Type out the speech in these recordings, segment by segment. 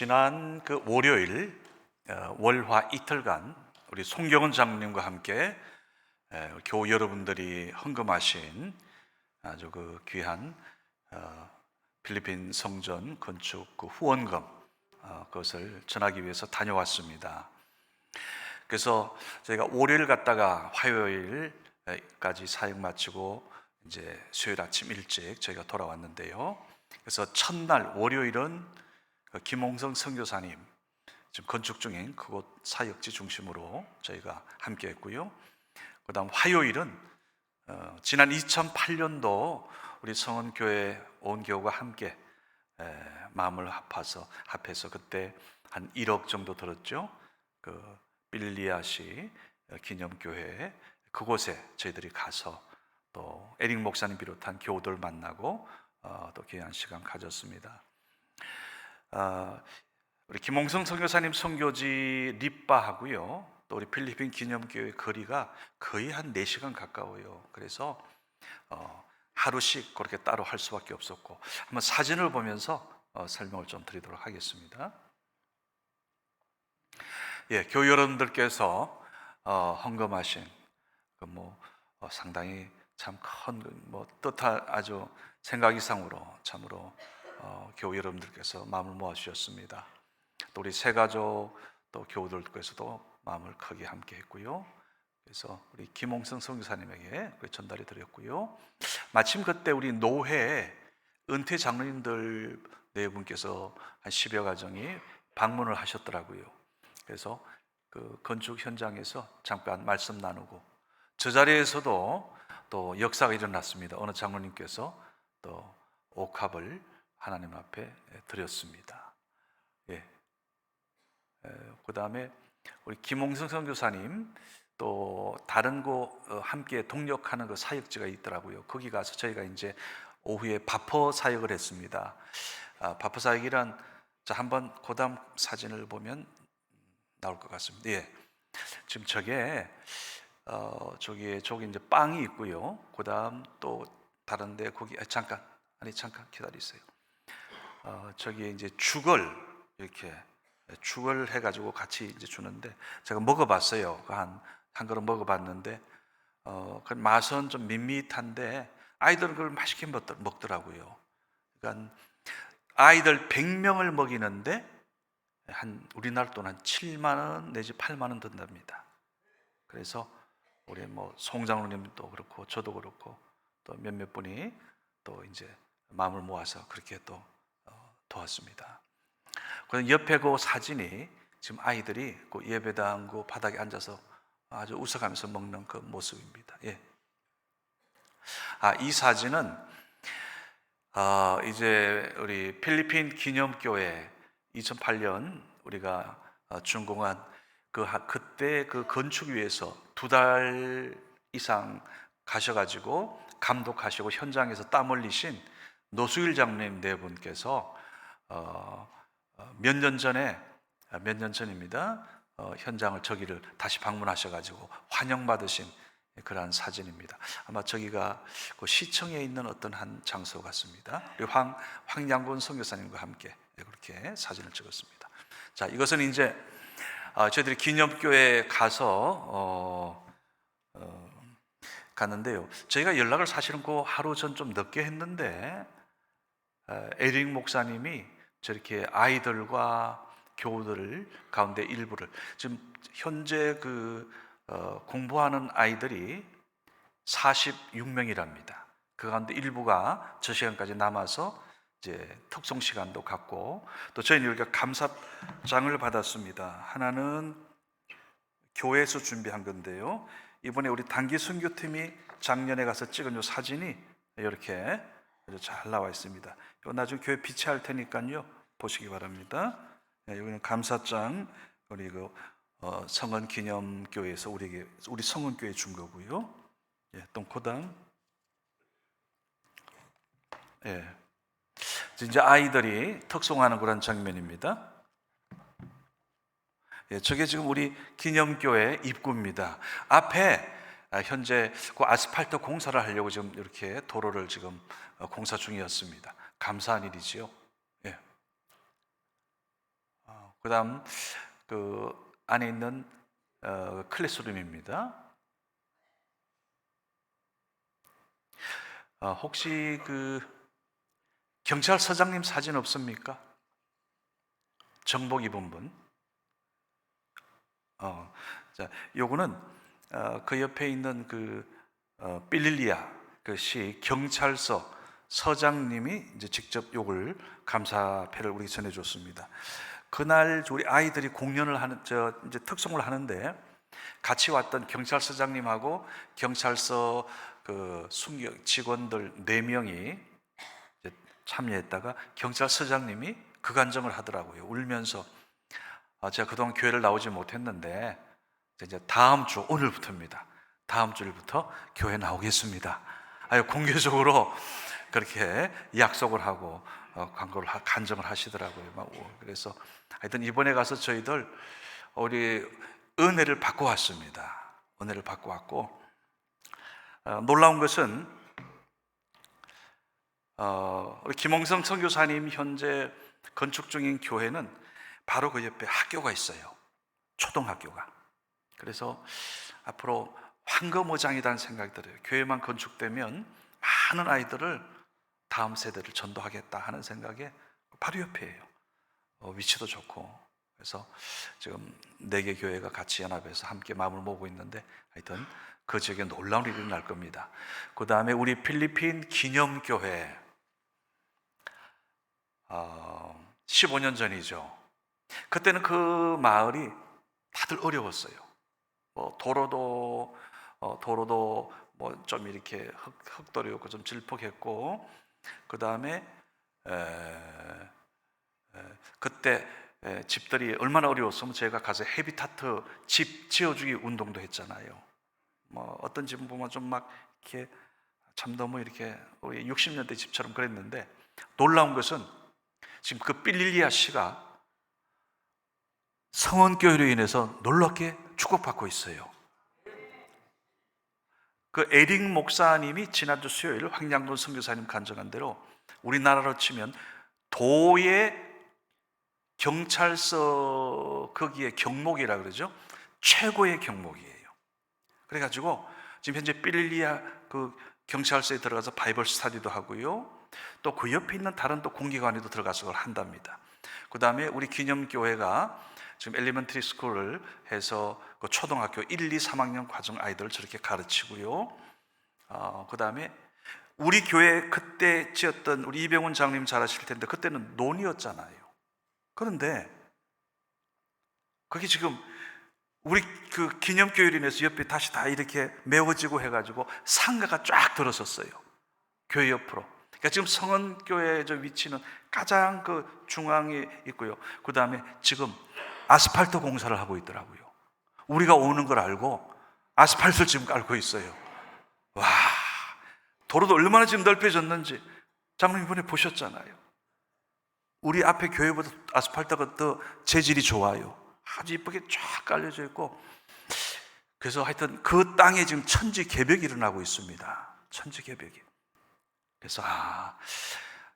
지난 그 월요일 월화 이틀간 우리 송경은 장로님과 함께 교우 여러분들이 헌금하신 아주 그 귀한 필리핀 성전 건축 그 후원금 그것을 전하기 위해서 다녀왔습니다. 그래서 저희가 월요일 갔다가 화요일까지 사역 마치고 이제 수요일 아침 일찍 저희가 돌아왔는데요. 그래서 첫날 월요일은 김홍성 선교사님 지금 건축 중인 그곳 사역지 중심으로 저희가 함께 했고요. 그 다음 화요일은 지난 2008년도 우리 성원교회 온 교우가 함께 마음을 합해서 그때 한 1억 정도 들었죠. 그 빌리아시 기념교회 그곳에 저희들이 가서 또 에릭 목사님 비롯한 교우들 만나고 또 귀한 시간 가졌습니다. 우리 김홍성 선교사님 선교지 립바하고요, 또 우리 필리핀 기념교회 거리가 거의 한 4시간 가까워요. 그래서 하루씩 그렇게 따로 할 수밖에 없었고, 한번 사진을 보면서 설명을 좀 드리도록 하겠습니다. 예, 교회 여러분들께서 헌금하신 상당히 참 큰 뜻할 아주 생각 이상으로 참으로 교우 여러분들께서 마음을 모아 주셨습니다. 또 우리 새가족 또 교우들께서도 마음을 크게 함께 했고요. 그래서 우리 김홍성 선교사님에게 전달해 드렸고요. 마침 그때 우리 노회 은퇴 장로님들 네 분께서 한 10여 가정이 방문을 하셨더라고요. 그래서 그 건축 현장에서 잠깐 말씀 나누고, 저 자리에서도 또 역사가 일어났습니다. 어느 장로님께서 또 옥합을 하나님 앞에 드렸습니다. 예. 그 다음에 우리 김홍성 선교사님 또 다른 곳 함께 동력하는 그 사역지가 있더라고요. 거기 가서 저희가 이제 오후에 바퍼 사역을 했습니다. 바퍼 사역이란, 자 한번 고담 사진을 보면 나올 것 같습니다. 예. 지금 저기 이제 빵이 있고요. 그다음 또 다른데 거기 잠깐 기다리세요. 저기 이제 죽을 해가지고 같이 이제 주는데, 제가 먹어봤어요. 한 그릇 먹어봤는데, 그 맛은 좀 밋밋한데 아이들은 그걸 맛있게 먹더라고요. 그러니까 아이들 100명을 먹이는데 우리나라 돈 한 7만 원 내지 8만 원 든답니다. 그래서 우리 송 장로님도 그렇고 저도 그렇고 또 몇몇 분이 또 이제 마음을 모아서 그렇게 또 도왔습니다. 그래서 옆에 그 사진이 지금 아이들이 그 예배당 그 바닥에 앉아서 아주 웃어가면서 먹는 그 모습입니다. 예. 이 사진은 이제 우리 필리핀 기념교회 2008년 우리가 준공한 그때 그 건축 위에서 2달 이상 가셔가지고 감독하시고 현장에서 땀 흘리신 노수일 장로님 네 분께서 몇 년 전입니다. 현장을 저기를 다시 방문하셔가지고 환영받으신 그러한 사진입니다. 아마 저기가 그 시청에 있는 어떤 한 장소 같습니다. 황양군 선교사님과 함께 그렇게 사진을 찍었습니다. 자, 이것은 이제 저희들이 기념교회에 가서 갔는데요. 저희가 연락을 사실은 그 하루 전 좀 늦게 했는데 에릭 목사님이 저렇게 아이들과 교우들 가운데 일부를, 지금 현재 공부하는 아이들이 46명이랍니다. 그 가운데 일부가 저 시간까지 남아서 이제 특송 시간도 갖고, 또 저희는 여기가 감사장을 받았습니다. 하나는 교회에서 준비한 건데요. 이번에 우리 단기 선교팀이 작년에 가서 찍은 이 사진이 이렇게 잘 나와 있습니다. 이거 나중에 교회 비치할 테니까요, 보시기 바랍니다. 여기는 감사장, 우리 성원 기념교회에서 우리 성원교회 준 거고요. 예, 똥코당. 예, 이제 아이들이 특송하는 그런 장면입니다. 예, 저게 지금 우리 기념교회 입구입니다. 앞에 현재 그 아스팔트 공사를 하려고 지금 이렇게 도로를 지금 공사 중이었습니다. 감사한 일이지요. 예. 그다음 그 안에 있는 클래스룸입니다. 혹시 그 경찰서장님 사진 없습니까? 정복 입은 분. 자, 요거는 그 옆에 있는 그 빌릴리아 그 시 경찰서 서장님이 이제 직접 요걸 감사패를 우리 전해줬습니다. 그날 우리 아이들이 공연을 하는 이제 특송을 하는데 같이 왔던 경찰서장님하고 경찰서 그 순경 직원들 4명이 참여했다가 경찰서장님이 그 간증을 하더라고요. 울면서 제가 그동안 교회를 나오지 못했는데 이제 다음 주 오늘부터입니다. 다음 주일부터 교회 나오겠습니다. 공개적으로 그렇게 약속을 하고 간증을 하시더라고요. 그래서 하여튼 이번에 가서 저희들 우리 은혜를 받고 왔습니다. 은혜를 받고 왔고 놀라운 것은 우리 김홍성 선교사님 현재 건축 중인 교회는 바로 그 옆에 학교가 있어요. 초등학교가. 그래서 앞으로 황금어장이라는 생각이 들어요. 교회만 건축되면 많은 아이들을 다음 세대를 전도하겠다 하는 생각에 바로 옆이에요. 위치도 좋고. 그래서 지금 4개 교회가 같이 연합해서 함께 마음을 모으고 있는데 하여튼 그 지역에 놀라운 일이 날 겁니다. 그 다음에 우리 필리핀 기념교회 15년 전이죠. 그때는 그 마을이 다들 어려웠어요. 도로도 뭐 좀 이렇게 흙돌이였고 좀 질퍽했고, 그 다음에 그때 집들이 얼마나 어려웠으면 저희가 가서 헤비타트 집 지어주기 운동도 했잖아요. 뭐 어떤 집은 보면 좀 막 이렇게 참 너무 이렇게 우리 60년대 집처럼 그랬는데, 놀라운 것은 지금 그 빌릴리아 씨가 성원교회로 인해서 놀랍게 축복받고 있어요. 그 에릭 목사님이 지난주 수요일 황량돈 선교사님 간증한 대로 우리나라로 치면 도의 경찰서 거기에 경목이라 그러죠. 최고의 경목이에요. 그래가지고 지금 현재 빌릴리아 그 경찰서에 들어가서 바이블 스터디도 하고요. 또 그 옆에 있는 다른 또 공기관에도 들어가서 그걸 한답니다. 그 다음에 우리 기념교회가 지금 엘리멘터리 스쿨을 해서 그 초등학교 1, 2, 3학년 과정 아이들을 저렇게 가르치고요. 그 다음에 우리 교회 그때 지었던 우리 이병훈 장로님 잘 아실 텐데 그때는 논이었잖아요. 그런데 그게 지금 우리 그 기념교회로 인해서 옆에 다시 다 이렇게 메워지고 해가지고 상가가 쫙 들어섰어요. 교회 옆으로. 그러니까 지금 성원교회의 저 위치는 가장 그 중앙에 있고요. 그 다음에 지금 아스팔트 공사를 하고 있더라고요. 우리가 오는 걸 알고 아스팔트를 지금 깔고 있어요. 와, 도로도 얼마나 지금 넓혀졌는지 장로님 이번에 보셨잖아요. 우리 앞에 교회보다 아스팔트가 더 재질이 좋아요. 아주 이쁘게 쫙 깔려져 있고, 그래서 하여튼 그 땅에 지금 천지개벽이 일어나고 있습니다. 천지개벽이. 그래서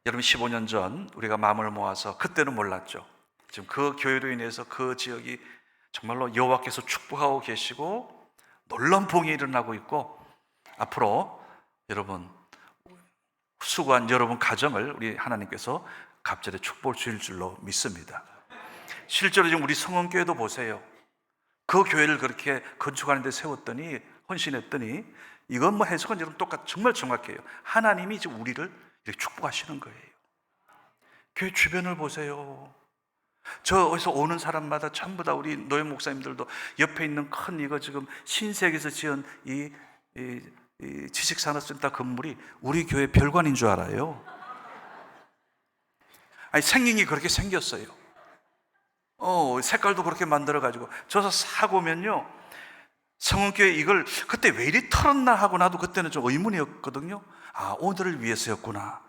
여러분 15년 전 우리가 마음을 모아서, 그때는 몰랐죠. 지금 그 교회로 인해서 그 지역이 정말로 여호와께서 축복하고 계시고 놀라운 봉이 일어나고 있고, 앞으로 여러분 수고한 여러분 가정을 우리 하나님께서 갑절에 축복을 주실 줄로 믿습니다. 실제로 지금 우리 성원교회도 보세요. 그 교회를 그렇게 건축하는 데 세웠더니, 헌신했더니, 이건 뭐 해석은 여러분 정말 정확해요. 하나님이 지금 우리를 이렇게 축복하시는 거예요. 교회 주변을 보세요. 저 어디서 오는 사람마다 전부 다 우리 노영 목사님들도 옆에 있는 큰 이거 지금 신세계에서 지은 이 지식산업센터 건물이 우리 교회 별관인 줄 알아요. 아니, 생긴 게 그렇게 생겼어요. 색깔도 그렇게 만들어가지고 저서 사고면요, 성원교회 이걸 그때 왜 이리 털었나 하고 나도 그때는 좀 의문이었거든요. 오늘을 위해서였구나.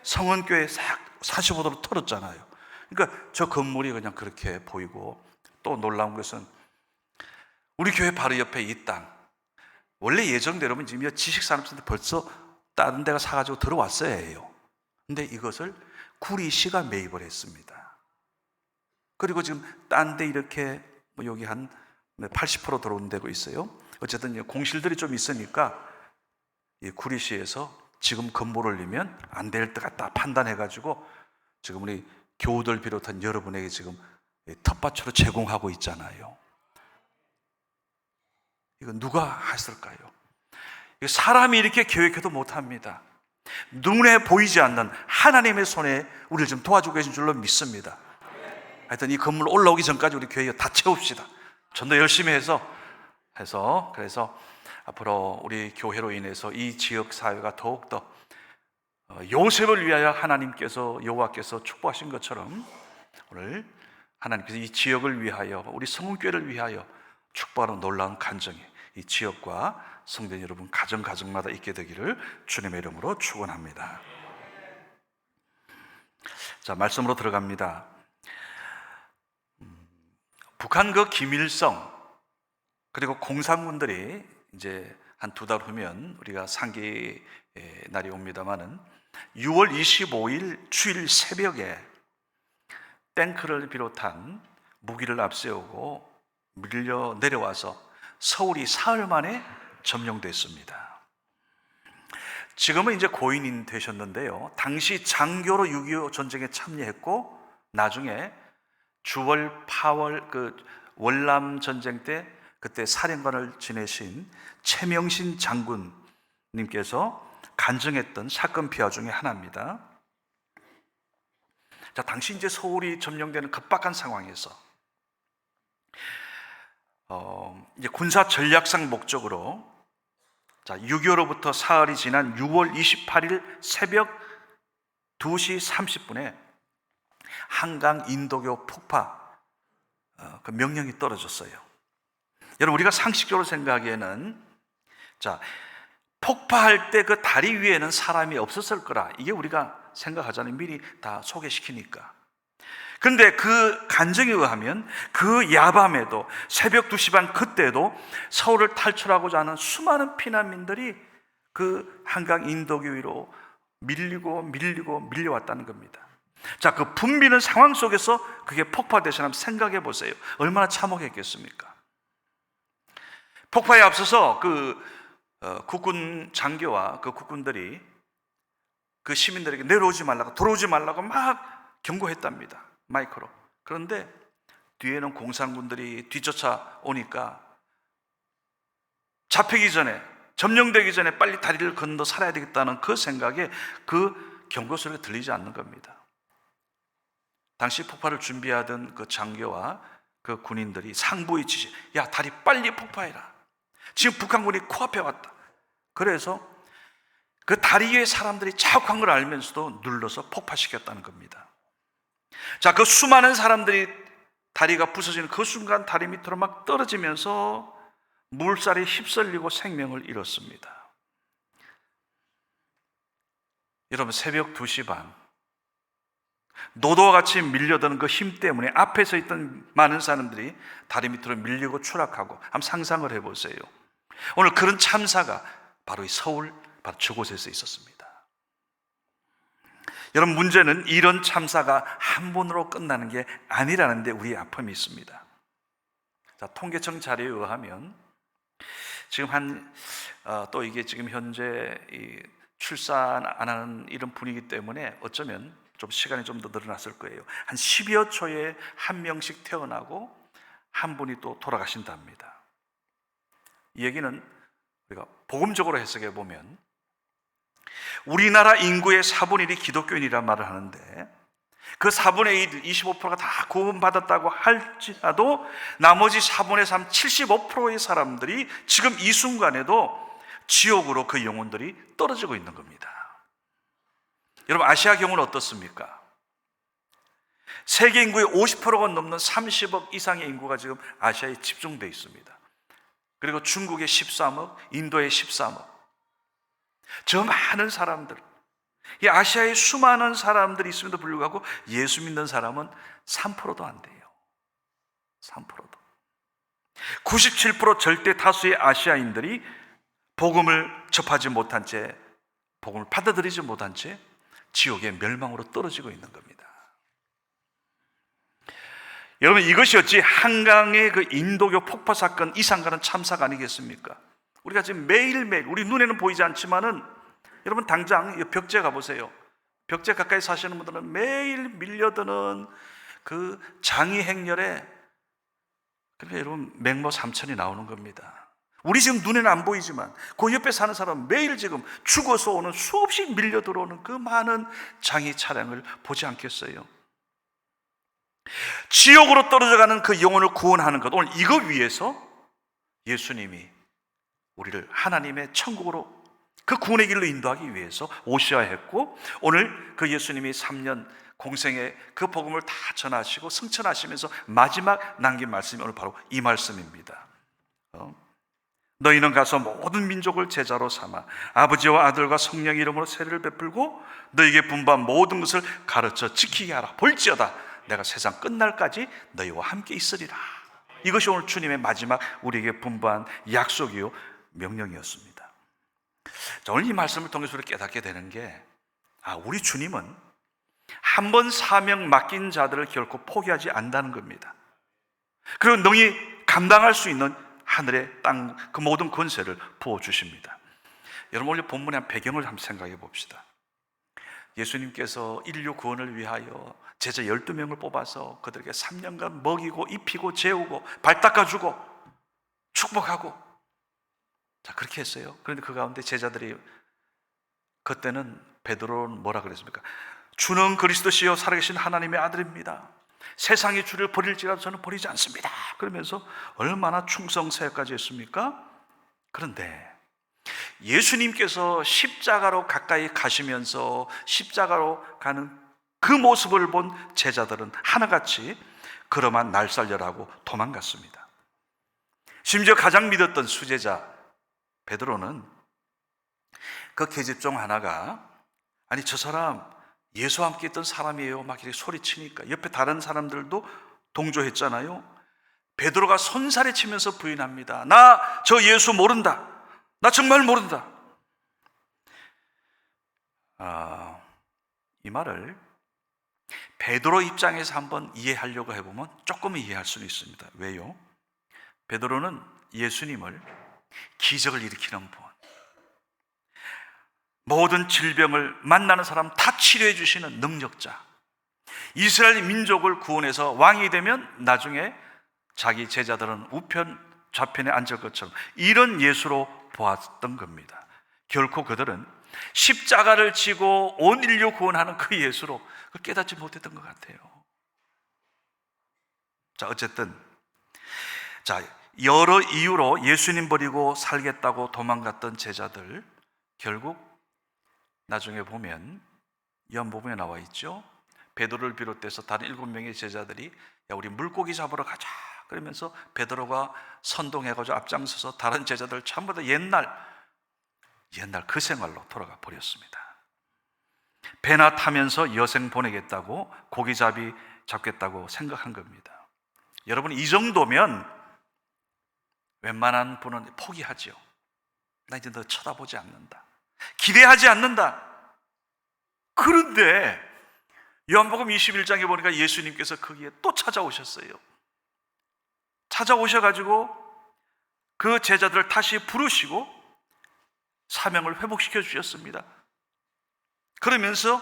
성원교회 싹 45도로 털었잖아요. 그러니까 저 건물이 그냥 그렇게 보이고, 또 놀라운 것은 우리 교회 바로 옆에 이 땅, 원래 예정대로면 지금 지식산업센터 벌써 다른 데가 사가지고 들어왔어야 해요. 근데 이것을 구리시가 매입을 했습니다. 그리고 지금 딴 데 이렇게 여기 한 80% 들어온 데고 있어요. 어쨌든 공실들이 좀 있으니까 이 구리시에서 지금 건물 올리면 안 될 것 같다 판단해가지고 지금 우리 교우들 비롯한 여러분에게 지금 텃밭으로 제공하고 있잖아요. 이거 누가 했을까요? 사람이 이렇게 계획해도 못합니다. 눈에 보이지 않는 하나님의 손에 우리를 좀 도와주고 계신 줄로 믿습니다. 하여튼 이 건물 올라오기 전까지 우리 교회 다 채웁시다. 전도 열심히 해서 그래서 앞으로 우리 교회로 인해서 이 지역 사회가 더욱더 요셉을 위하여 하나님께서 여호와께서 축복하신 것처럼 오늘 하나님께서 이 지역을 위하여 우리 성문교회를 위하여 축복하는 놀라운 간증이 이 지역과 성도님 여러분 가정마다 있게 되기를 주님의 이름으로 축원합니다. 자, 말씀으로 들어갑니다. 북한 그 김일성 그리고 공산군들이 이제 한 2달 후면 우리가 상기 날이 옵니다마는 6월 25일 주일 새벽에 탱크를 비롯한 무기를 앞세우고 밀려 내려와서 서울이 사흘 만에 점령됐습니다. 지금은 이제 고인이 되셨는데요. 당시 장교로 6.25 전쟁에 참여했고 나중에 주월 파월 그 월남 전쟁 때 그때 사령관을 지내신 최명신 장군님께서 간증했던 사건 비화 중에 하나입니다. 자, 당시 이제 서울이 점령되는 급박한 상황에서 이제 군사 전략상 목적으로 자, 6.25로부터 사흘이 지난 6월 28일 새벽 2시 30분에 한강 인도교 폭파 그 명령이 떨어졌어요. 여러분, 우리가 상식적으로 생각하기에는 자, 폭파할 때 그 다리 위에는 사람이 없었을 거라 이게 우리가 생각하잖아요. 미리 다 소개시키니까. 그런데 그 간증에 의하면 그 야밤에도 새벽 2시 반 그때도 서울을 탈출하고자 하는 수많은 피난민들이 그 한강 인도교 위로 밀려왔다는 겁니다. 자, 그 붐비는 상황 속에서 그게 폭파되시나 한번 생각해 보세요. 얼마나 참혹했겠습니까? 폭파에 앞서서 국군 장교와 그 국군들이 그 시민들에게 내려오지 말라고, 돌아오지 말라고 막 경고했답니다. 마이크로. 그런데 뒤에는 공산군들이 뒤쫓아 오니까 잡히기 전에, 점령되기 전에 빨리 다리를 건너 살아야 되겠다는 그 생각에 그 경고 소리가 들리지 않는 겁니다. 당시 폭파를 준비하던 그 장교와 그 군인들이 상부의 지시, 야, 다리 빨리 폭파해라. 지금 북한군이 코앞에 왔다. 그래서 그 다리 위에 사람들이 자욱한 걸 알면서도 눌러서 폭파시켰다는 겁니다. 자, 그 수많은 사람들이 다리가 부서지는 그 순간 다리 밑으로 막 떨어지면서 물살에 휩쓸리고 생명을 잃었습니다. 여러분, 새벽 2시 반 노도와 같이 밀려드는 그 힘 때문에 앞에서 있던 많은 사람들이 다리 밑으로 밀리고 추락하고 한번 상상을 해보세요. 오늘 그런 참사가 바로 이 서울 바로 저곳에서 있었습니다. 여러분, 문제는 이런 참사가 한 번으로 끝나는 게 아니라는 데 우리의 아픔이 있습니다. 자, 통계청 자료에 의하면 지금 또 이게 지금 현재 출산 안 하는 이런 분위기 때문에 어쩌면 좀 시간이 좀 더 늘어났을 거예요. 한 10여 초에 한 명씩 태어나고 한 분이 또 돌아가신답니다. 이 얘기는 우리가 복음적으로 해석해 보면 우리나라 인구의 4분의 1이 기독교인이란 말을 하는데 그 4분의 1, 25%가 다 구원받았다고 할지라도 나머지 4분의 3, 75%의 사람들이 지금 이 순간에도 지옥으로 그 영혼들이 떨어지고 있는 겁니다. 여러분, 아시아 경우는 어떻습니까? 세계 인구의 50%가 넘는 30억 이상의 인구가 지금 아시아에 집중되어 있습니다. 그리고 중국의 13억, 인도의 13억. 저 많은 사람들, 이 아시아에 수많은 사람들이 있음에도 불구하고 예수 믿는 사람은 3%도 안 돼요. 3%도. 97% 절대 다수의 아시아인들이 복음을 접하지 못한 채, 복음을 받아들이지 못한 채 지옥의 멸망으로 떨어지고 있는 겁니다. 여러분, 이것이 어찌 한강의 그 인도교 폭파 사건 이상가는 참사가 아니겠습니까? 우리가 지금 매일매일 우리 눈에는 보이지 않지만은 여러분 당장 벽제 가보세요. 벽제 가까이 사시는 분들은 매일 밀려드는 그 장이 행렬에, 그러니까 여러분 맹모 3천이 나오는 겁니다. 우리 지금 눈에는 안 보이지만 그 옆에 사는 사람은 매일 지금 죽어서 오는 수없이 밀려 들어오는 그 많은 장의 차량을 보지 않겠어요? 지옥으로 떨어져가는 그 영혼을 구원하는 것, 오늘 이거 위해서 예수님이 우리를 하나님의 천국으로 그 구원의 길로 인도하기 위해서 오셔야 했고, 오늘 그 예수님이 3년 공생의 그 복음을 다 전하시고 승천하시면서 마지막 남긴 말씀이 오늘 바로 이 말씀입니다. 너희는 가서 모든 민족을 제자로 삼아 아버지와 아들과 성령의 이름으로 세례를 베풀고 너희에게 분부한 모든 것을 가르쳐 지키게 하라. 볼지어다 내가 세상 끝날까지 너희와 함께 있으리라. 이것이 오늘 주님의 마지막 우리에게 분부한 약속이요 명령이었습니다. 자, 오늘 이 말씀을 통해서 우리 깨닫게 되는 게, 우리 주님은 한 번 사명 맡긴 자들을 결코 포기하지 않는다는 겁니다. 그리고 능히 감당할 수 있는 하늘의 땅 그 모든 권세를 부어주십니다. 여러분, 오늘 본문의 한 배경을 한번 생각해 봅시다. 예수님께서 인류 구원을 위하여 제자 12명을 뽑아서 그들에게 3년간 먹이고 입히고 재우고 발 닦아주고 축복하고, 자, 그렇게 했어요. 그런데 그 가운데 제자들이, 그때는 베드로는 뭐라 그랬습니까? 주는 그리스도시요 살아계신 하나님의 아들입니다. 세상이 주를 버릴지라도 저는 버리지 않습니다. 그러면서 얼마나 충성사역까지 했습니까? 그런데 예수님께서 십자가로 가까이 가시면서 십자가로 가는 그 모습을 본 제자들은 하나같이 그러만 날 살려라고 도망갔습니다. 심지어 가장 믿었던 수제자 베드로는 그 계집 중 하나가, 아니 저 사람 예수와 함께 있던 사람이에요 막 이렇게 소리치니까 옆에 다른 사람들도 동조했잖아요. 베드로가 손살에 치면서 부인합니다. 나 저 예수 모른다. 나 정말 모른다. 이 말을 베드로 입장에서 한번 이해하려고 해보면 조금은 이해할 수는 있습니다. 왜요? 베드로는 예수님을 기적을 일으키는 분, 모든 질병을 만나는 사람 다 치료해 주시는 능력자, 이스라엘 민족을 구원해서 왕이 되면 나중에 자기 제자들은 우편 좌편에 앉을 것처럼 이런 예수로 보았던 겁니다. 결코 그들은 십자가를 지고 온 인류 구원하는 그 예수로 그걸 깨닫지 못했던 것 같아요. 자, 어쨌든 여러 이유로 예수님 버리고 살겠다고 도망갔던 제자들, 결국 나중에 보면 요한복음에 나와 있죠. 베드로를 비롯해서 다른 7명의 제자들이 야 우리 물고기 잡으러 가자 그러면서 베드로가 선동해가지고 앞장서서 다른 제자들 전부 다 옛날 그 생활로 돌아가 버렸습니다. 배나 타면서 여생 보내겠다고 고기잡이 잡겠다고 생각한 겁니다. 여러분, 이 정도면 웬만한 분은 포기하죠. 나 이제 너 쳐다보지 않는다, 기대하지 않는다. 그런데 요한복음 21장에 보니까 예수님께서 거기에 또 찾아오셨어요. 찾아오셔가지고 그 제자들을 다시 부르시고 사명을 회복시켜 주셨습니다. 그러면서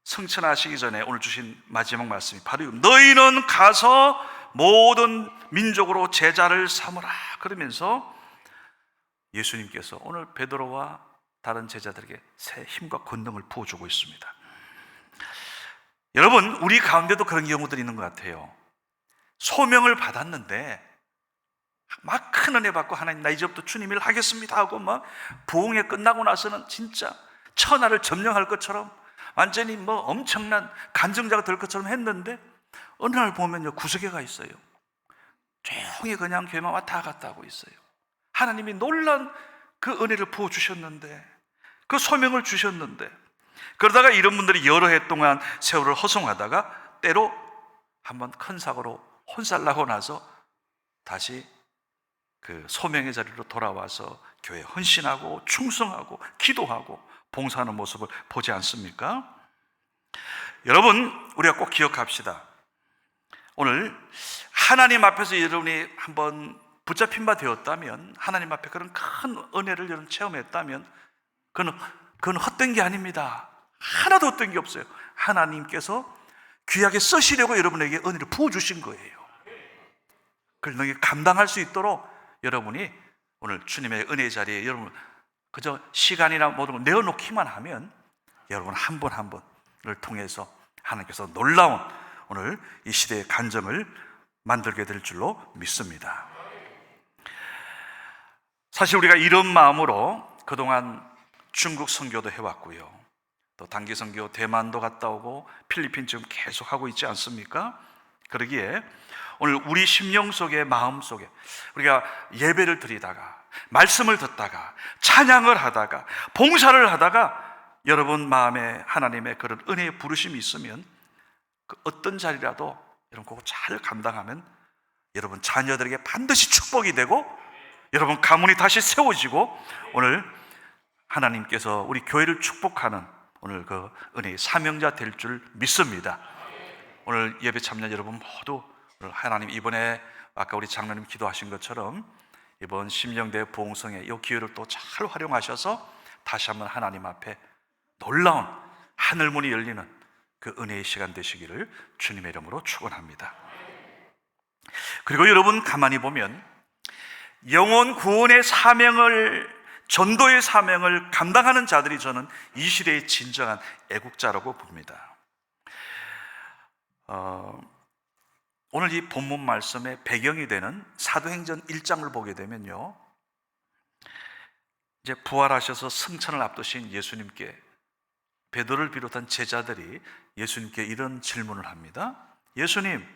성천하시기 전에 오늘 주신 마지막 말씀이 바로 너희는 가서 모든 민족으로 제자를 삼으라. 그러면서 예수님께서 오늘 베드로와 다른 제자들에게 새 힘과 권능을 부어주고 있습니다. 여러분, 우리 가운데도 그런 경우들이 있는 것 같아요. 소명을 받았는데 막 큰 은혜 받고 하나님 나 이제부터 주님 일 하겠습니다 하고 막 부흥회 끝나고 나서는 진짜 천하를 점령할 것처럼 완전히 엄청난 간증자가 될 것처럼 했는데 어느 날 보면요, 구석에가 있어요. 조용히 그냥 교회만 왔다 갔다 하고 있어요. 하나님이 놀란 그 은혜를 부어주셨는데, 그 소명을 주셨는데, 그러다가 이런 분들이 여러 해 동안 세월을 허송하다가 때로 한번 큰 사고로 혼살나고 나서 다시 그 소명의 자리로 돌아와서 교회에 헌신하고 충성하고 기도하고 봉사하는 모습을 보지 않습니까? 여러분, 우리가 꼭 기억합시다. 오늘 하나님 앞에서 여러분이 한번 붙잡힌 바 되었다면, 하나님 앞에 그런 큰 은혜를 여러분 체험했다면 그건 헛된 게 아닙니다. 하나도 헛된 게 없어요. 하나님께서 귀하게 쓰시려고 여러분에게 은혜를 부어주신 거예요. 그걸 너희 감당할 수 있도록 여러분이 오늘 주님의 은혜의 자리에 여러분 그저 시간이나 모든 걸 내어놓기만 하면 여러분 한 분 한 분을 통해서 하나님께서 놀라운 오늘 이 시대의 간증을 만들게 될 줄로 믿습니다. 사실 우리가 이런 마음으로 그동안 중국 선교도 해왔고요, 또 단기 선교 대만도 갔다 오고 필리핀 지금 계속 하고 있지 않습니까? 그러기에 오늘 우리 심령 속에, 마음 속에 우리가 예배를 드리다가 말씀을 듣다가 찬양을 하다가 봉사를 하다가 여러분 마음에 하나님의 그런 은혜의 부르심이 있으면 그 어떤 자리라도 여러분 그거 잘 감당하면 여러분 자녀들에게 반드시 축복이 되고 여러분 가문이 다시 세워지고 오늘 하나님께서 우리 교회를 축복하는 오늘 그 은혜의 사명자 될 줄 믿습니다. 오늘 예배 참여 여러분 모두 오늘 하나님 이번에 아까 우리 장로님 기도하신 것처럼 이번 심령대 부흥성의 이 기회를 또 잘 활용하셔서 다시 한번 하나님 앞에 놀라운 하늘문이 열리는 그 은혜의 시간 되시기를 주님의 이름으로 축원합니다. 그리고 여러분 가만히 보면 영혼 구원의 사명을, 전도의 사명을 감당하는 자들이 저는 이 시대의 진정한 애국자라고 봅니다. 오늘 이 본문 말씀의 배경이 되는 사도행전 1장을 보게 되면요, 이제 부활하셔서 승천을 앞두신 예수님께 베드로를 비롯한 제자들이 예수님께 이런 질문을 합니다. 예수님,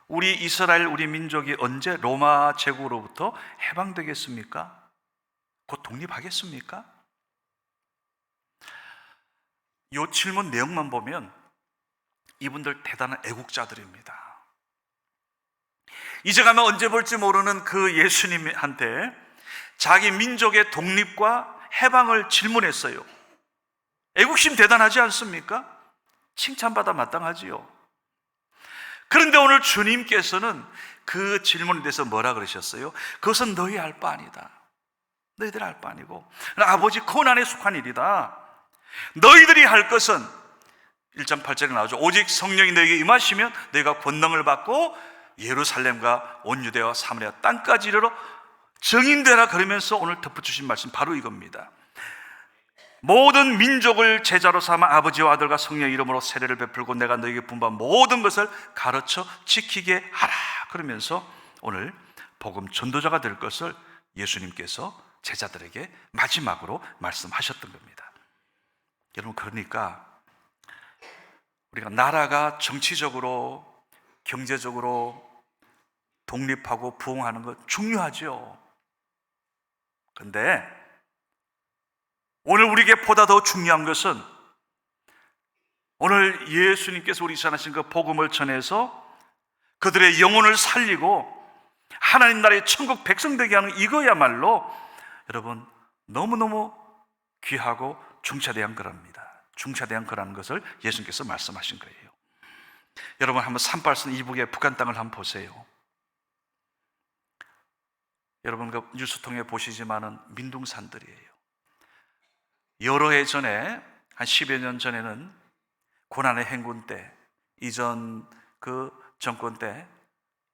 우리 이스라엘, 우리 민족이 언제 로마 제국으로부터 해방되겠습니까? 곧 독립하겠습니까? 이 질문 내용만 보면 이분들 대단한 애국자들입니다. 이제 가면 언제 볼지 모르는 그 예수님한테 자기 민족의 독립과 해방을 질문했어요. 애국심 대단하지 않습니까? 칭찬받아 마땅하지요. 그런데 오늘 주님께서는 그 질문에 대해서 뭐라 그러셨어요? 그것은 너희 알 바 아니다. 너희들 알 바 아니고 아버지 고난에 속한 일이다. 너희들이 할 것은 1장 8절에 나오죠. 오직 성령이 너에게 임하시면 너희가 권능을 받고 예루살렘과 온 유대와 사마리아 땅까지 이르러 증인되라. 그러면서 오늘 덧붙이신 말씀 바로 이겁니다. 모든 민족을 제자로 삼아 아버지와 아들과 성령의 이름으로 세례를 베풀고 내가 너에게 분부한 모든 것을 가르쳐 지키게 하라. 그러면서 오늘 복음 전도자가 될 것을 예수님께서 제자들에게 마지막으로 말씀하셨던 겁니다. 여러분, 그러니까 우리가 나라가 정치적으로 경제적으로 독립하고 부흥하는 것 중요하죠. 그런데 오늘 우리에게 보다 더 중요한 것은 오늘 예수님께서 우리 전하신 그 복음을 전해서 그들의 영혼을 살리고 하나님 나라의 천국 백성 되게 하는 이거야말로 여러분 너무너무 귀하고 중차대한 거랍니다. 중차대한 거라는 것을 예수님께서 말씀하신 거예요. 여러분 한번 산발선 이북의 북한 땅을 한번 보세요. 여러분 그 뉴스 통해 보시지만은 민둥산들이에요. 여러 해 전에 한 10여 년 전에는 고난의 행군 때, 이전 그 정권 때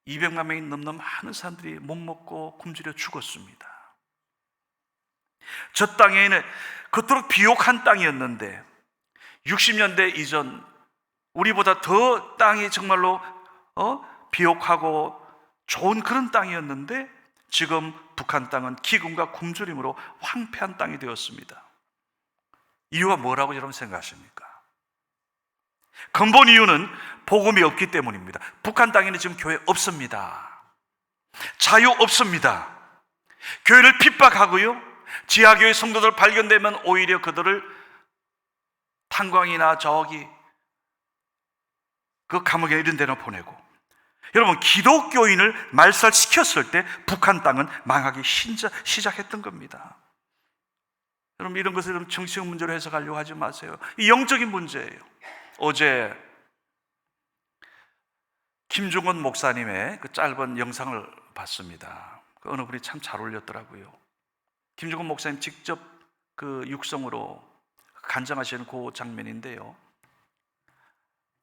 200만 명이 넘는 많은 사람들이 못 먹고 굶주려 죽었습니다. 저 땅에는 그토록 비옥한 땅이었는데 60년대 이전 우리보다 더 땅이 정말로 비옥하고 좋은 그런 땅이었는데 지금 북한 땅은 기근과 굶주림으로 황폐한 땅이 되었습니다. 이유가 뭐라고 여러분 생각하십니까? 근본 이유는 복음이 없기 때문입니다. 북한 땅에는 지금 교회 없습니다. 자유 없습니다. 교회를 핍박하고요, 지하교회 성도들 발견되면 오히려 그들을 탄광이나 저기 그 감옥에 이런 데나 보내고, 여러분 기독교인을 말살시켰을 때 북한 땅은 망하기 시작했던 겁니다. 여러분 이런 것을 정치적 문제로 해석하려고 하지 마세요. 이 영적인 문제예요. 어제 김중건 목사님의 그 짧은 영상을 봤습니다. 그 어느 분이 참 잘 올렸더라고요. 김중건 목사님 직접 그 육성으로 간증하시는 그 장면인데요.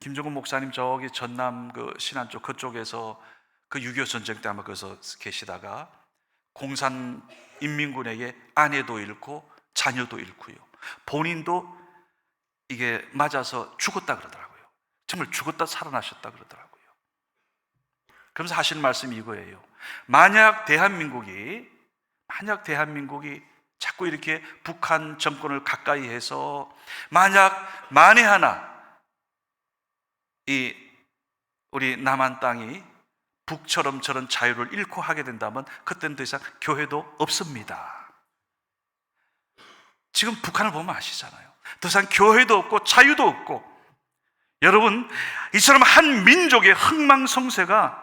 김중건 목사님 저기 전남 그 신안 쪽 그쪽에서 그 6.25 전쟁 때 아마 거기서 계시다가 공산 인민군에게 아내도 잃고 자녀도 잃고요. 본인도 이게 맞아서 죽었다 그러더라고요. 정말 죽었다 살아나셨다 그러더라고요. 그러면서 하시는 말씀이 이거예요. 만약 대한민국이 자꾸 이렇게 북한 정권을 가까이 해서 만에 하나 이 우리 남한 땅이 북처럼 저런 자유를 잃고 하게 된다면 그때는 더 이상 교회도 없습니다. 지금 북한을 보면 아시잖아요. 더 이상 교회도 없고 자유도 없고, 여러분 이처럼 한 민족의 흥망성쇠가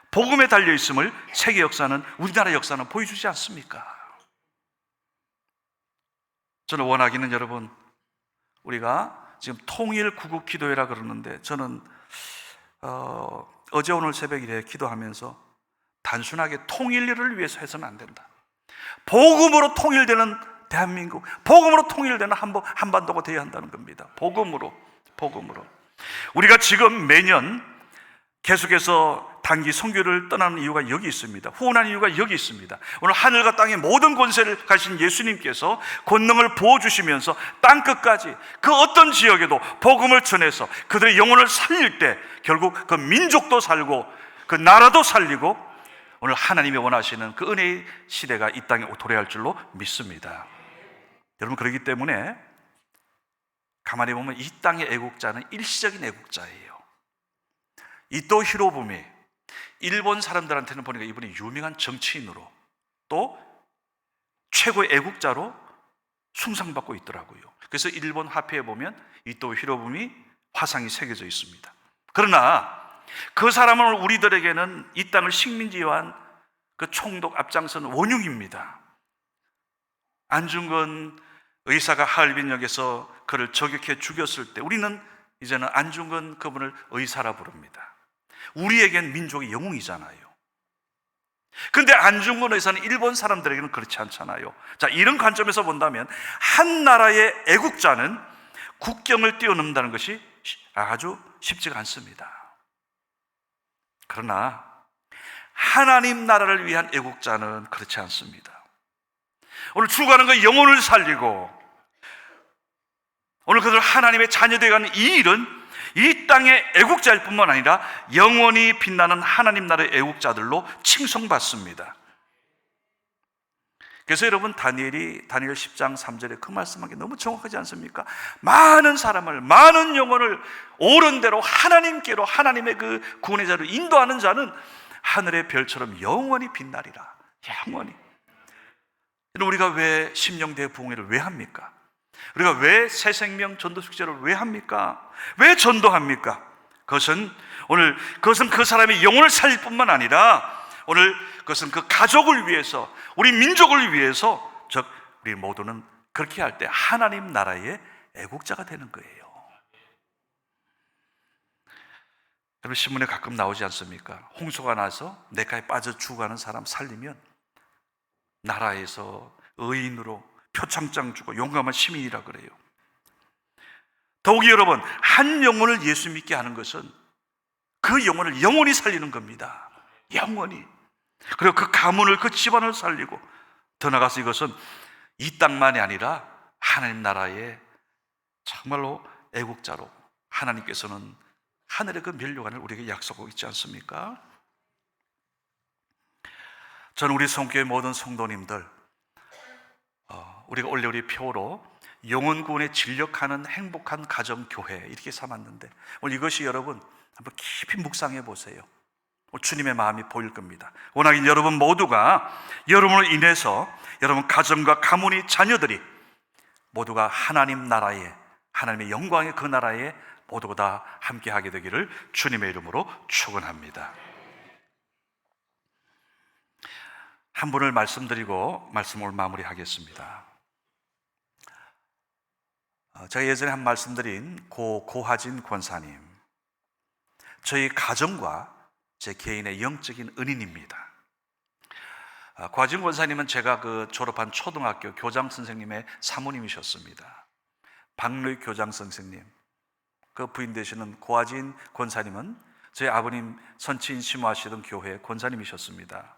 복음에 달려 있음을 세계 역사는, 우리나라 역사는 보여주지 않습니까? 저는 원하기는 여러분, 우리가 지금 통일 구국 기도회라 그러는데, 저는 어제 오늘 새벽에 기도하면서 단순하게 통일을 위해서 해서는 안 된다. 복음으로 통일되는 대한민국, 복음으로 통일되는 한반도가 되어야 한다는 겁니다. 복음으로. 우리가 지금 매년 계속해서 단기 선교를 떠나는 이유가 여기 있습니다. 후원하는 이유가 여기 있습니다. 오늘 하늘과 땅의 모든 권세를 가진 예수님께서 권능을 부어주시면서 땅끝까지 그 어떤 지역에도 복음을 전해서 그들의 영혼을 살릴 때 결국 그 민족도 살고 그 나라도 살리고, 오늘 하나님이 원하시는 그 은혜의 시대가 이 땅에 도래할 줄로 믿습니다. 여러분, 그렇기 때문에 가만히 보면 이 땅의 애국자는 일시적인 애국자예요. 이토 히로부미, 일본 사람들한테는 보니까 이분이 유명한 정치인으로 또 최고의 애국자로 숭상받고 있더라고요. 그래서 일본 화폐에 보면 이토 히로부미 화상이 새겨져 있습니다. 그러나 그 사람은 우리들에게는 이 땅을 식민지화한 그 총독 앞장선 원흉입니다. 안중근 의사가 하얼빈역에서 그를 저격해 죽였을 때 우리는 이제는 안중근 그분을 의사라 부릅니다. 우리에겐 민족의 영웅이잖아요. 그런데 안중근 의사는 일본 사람들에게는 그렇지 않잖아요. 자, 이런 관점에서 본다면 한 나라의 애국자는 국경을 뛰어넘는다는 것이 아주 쉽지가 않습니다. 그러나 하나님 나라를 위한 애국자는 그렇지 않습니다. 오늘 죽어가는 그 영혼을 살리고 오늘 그들 하나님의 자녀되어가는 이 일은 이 땅의 애국자일 뿐만 아니라 영원히 빛나는 하나님 나라의 애국자들로 칭송받습니다. 그래서 여러분, 다니엘 10장 3절에 그 말씀한 게 너무 정확하지 않습니까? 많은 사람을, 많은 영혼을 옳은 대로 하나님께로, 하나님의 그 구원의 자로 인도하는 자는 하늘의 별처럼 영원히 빛나리라. 영원히. 우리가 왜 심령대회 부흥회를 왜 합니까? 우리가 왜 새생명 전도 축제를 왜 합니까? 왜 전도합니까? 그것은 그 사람의 영혼을 살릴 뿐만 아니라 오늘 그것은 그 가족을 위해서, 우리 민족을 위해서, 즉 우리 모두는 그렇게 할 때 하나님 나라의 애국자가 되는 거예요. 여러분, 신문에 가끔 나오지 않습니까? 홍수가 나서 냇가에 빠져 죽어가는 사람 살리면 나라에서 의인으로 표창장 주고 용감한 시민이라 그래요. 더욱이 여러분, 한 영혼을 예수 믿게 하는 것은 그 영혼을 영원히 살리는 겁니다. 영원히. 그리고 그 가문을, 그 집안을 살리고, 더 나아가서 이것은 이 땅만이 아니라 하나님 나라의 정말로 애국자로 하나님께서는 하늘의 그 면류관을 우리에게 약속하고 있지 않습니까? 저는 우리 성교회 모든 성도님들, 우리가 원래 우리 표로 영혼구원에 진력하는 행복한 가정교회 이렇게 삼았는데, 오늘 이것이 여러분 한번 깊이 묵상해 보세요. 주님의 마음이 보일 겁니다. 워낙 여러분 모두가 여러분으로 인해서 여러분 가정과 가문이, 자녀들이 모두가 하나님 나라에, 하나님의 영광의 그 나라에 모두가 다 함께하게 되기를 주님의 이름으로 축원합니다. 한 분을 말씀드리고 말씀을 마무리하겠습니다. 제가 예전에 한 말씀드린 고하진 권사님, 저희 가정과 제 개인의 영적인 은인입니다. 고아진 권사님은 제가 졸업한 초등학교 교장 선생님의 사모님이셨습니다. 박루익 교장 선생님, 그 부인 되시는 고아진 권사님은 저희 아버님 선친 심호하시던 교회 권사님이셨습니다.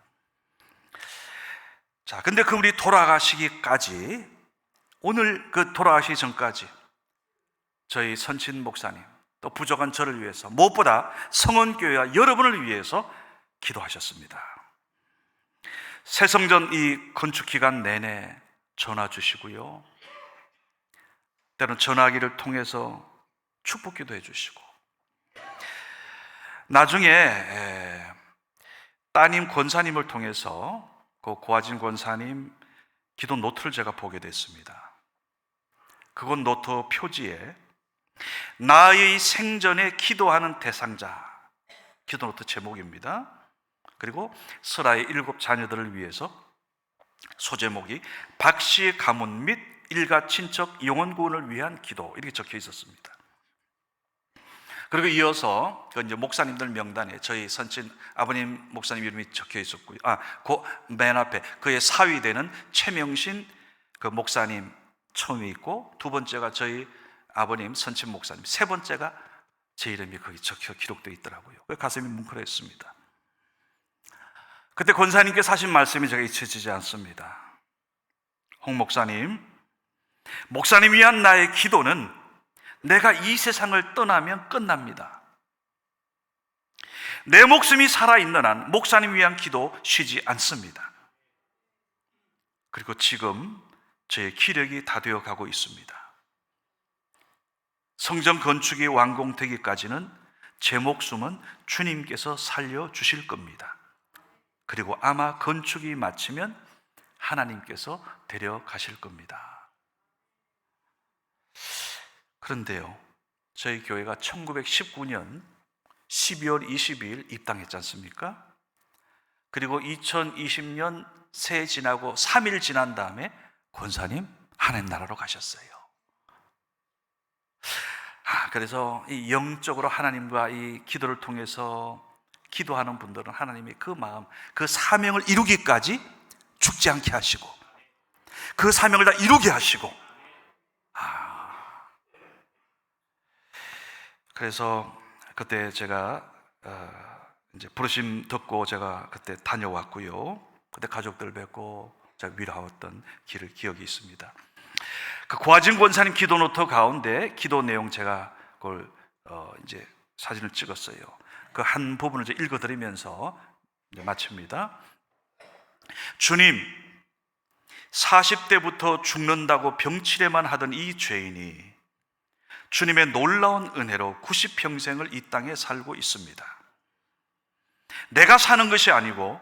자, 근데 그분이 돌아가시기까지, 오늘 돌아가시기 전까지 저희 선친 목사님, 또 부족한 저를 위해서, 무엇보다 성원교회와 여러분을 위해서 기도하셨습니다. 새성전 이 건축 기간 내내 전화 주시고요, 때로는 전화기를 통해서 축복기도 해주시고, 나중에 따님 권사님을 통해서 그 고아진 권사님 기도 노트를 제가 보게 됐습니다. 그건 노트 표지에 나의 생전에 기도하는 대상자, 기도 노트 제목입니다. 그리고 설아의 7 자녀들을 위해서 소제목이 박씨 가문 및 일가 친척 영혼 구원을 위한 기도, 이렇게 적혀 있었습니다. 그리고 이어서 이제 목사님들 명단에 저희 선친 아버님 목사님 이름이 적혀 있었고요. 그 맨 앞에 그의 사위 되는 최명신 그 목사님 처음에 있고, 두 번째가 저희 아버님 선친 목사님, 세 번째가 제 이름이 거기 적혀 기록되어 있더라고요. 가슴이 뭉클했습니다. 그때 권사님께서 하신 말씀이 제가 잊혀지지 않습니다. 홍 목사님, 목사님 위한 나의 기도는 내가 이 세상을 떠나면 끝납니다. 내 목숨이 살아있는 한 목사님 위한 기도 쉬지 않습니다. 그리고 지금 제 기력이 다 되어 가고 있습니다. 성전 건축이 완공되기까지는 제 목숨은 주님께서 살려주실 겁니다. 그리고 아마 건축이 마치면 하나님께서 데려가실 겁니다. 그런데요, 저희 교회가 1919년 12월 22일 입당했지 않습니까? 그리고 2020년 새해 지나고 3일 지난 다음에 권사님 하나님 나라로 가셨어요. 그래서 이 영적으로 하나님과 이 기도를 통해서 기도하는 분들은 하나님이 그 마음, 그 사명을 이루기까지 죽지 않게 하시고, 그 사명을 다 이루게 하시고, 그래서 그때 제가 이제 부르심 듣고 제가 그때 다녀왔고요. 그때 가족들 뵙고 제가 위로하였던 기억이 있습니다. 그 고아진 권사님 기도 노트 가운데 기도 내용 제가 그걸 이제 사진을 찍었어요. 그 한 부분을 이제 읽어드리면서 이제 마칩니다. 주님, 40대부터 죽는다고 병치레만 하던 이 죄인이 주님의 놀라운 은혜로 90평생을 이 땅에 살고 있습니다. 내가 사는 것이 아니고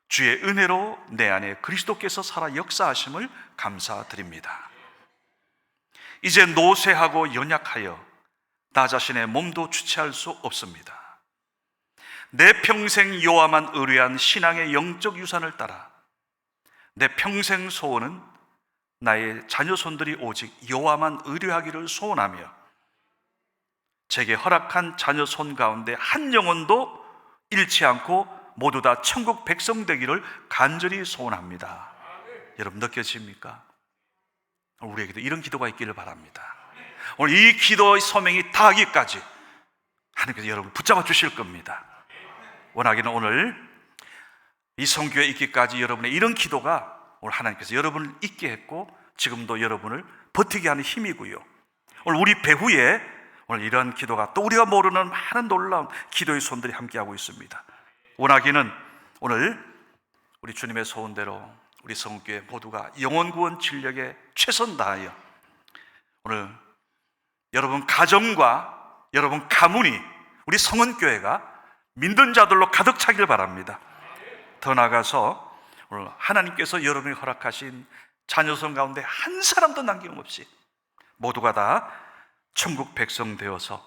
주의 은혜로 내 안에 그리스도께서 살아 역사하심을 감사드립니다. 이제 노쇠하고 연약하여 나 자신의 몸도 주체할 수 없습니다. 내 평생 여호와만 의뢰한 신앙의 영적 유산을 따라 내 평생 소원은 나의 자녀손들이 오직 여호와만 의뢰하기를 소원하며, 제게 허락한 자녀손 가운데 한 영혼도 잃지 않고 모두 다 천국 백성 되기를 간절히 소원합니다. 여러분 느껴집니까? 우리에게도 이런 기도가 있기를 바랍니다. 오늘 이 기도의 소명이 다하기까지 하나님께서 여러분을 붙잡아 주실 겁니다. 원하기는 오늘 이 성교에 있기까지 여러분의 이런 기도가 오늘 하나님께서 여러분을 있게 했고 지금도 여러분을 버티게 하는 힘이고요. 오늘 우리 배후에 오늘 이런 기도가, 또 우리가 모르는 많은 놀라운 기도의 손들이 함께하고 있습니다. 원하기는 오늘 우리 주님의 소원대로 우리 성교회 모두가 영혼구원 진력에 최선 다하여 오늘 여러분 가정과 여러분 가문이 우리 성원교회가 믿는 자들로 가득 차기를 바랍니다. 더 나아가서 오늘 하나님께서 여러분이 허락하신 자녀손 가운데 한 사람도 남김없이 모두가 다 천국 백성 되어서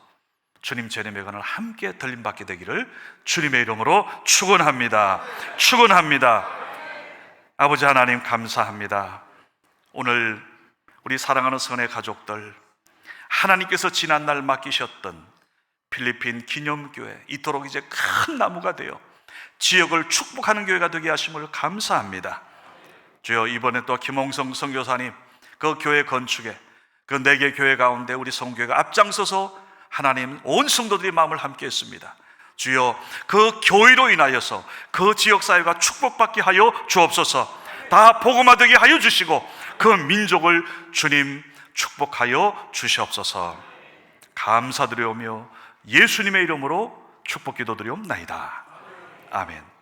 주님 재림의 건을 함께 들림받게 되기를 주님의 이름으로 축원합니다. 축원합니다. 아버지 하나님 감사합니다. 오늘 우리 사랑하는 선의 가족들, 하나님께서 지난날 맡기셨던 필리핀 기념교회 이토록 이제 큰 나무가 되어 지역을 축복하는 교회가 되게 하심을 감사합니다. 주여, 이번에 또 김홍성 선교사님 그 교회 건축에 그 4개 교회 가운데 우리 성교회가 앞장서서 하나님 온 성도들이 마음을 함께 했습니다. 주여, 그 교회로 인하여서 그 지역사회가 축복받게 하여 주옵소서. 다 복음화되게 하여 주시고 그 민족을 주님 축복하여 주시옵소서. 감사드리오며 예수님의 이름으로 축복 기도드리옵나이다. 아멘.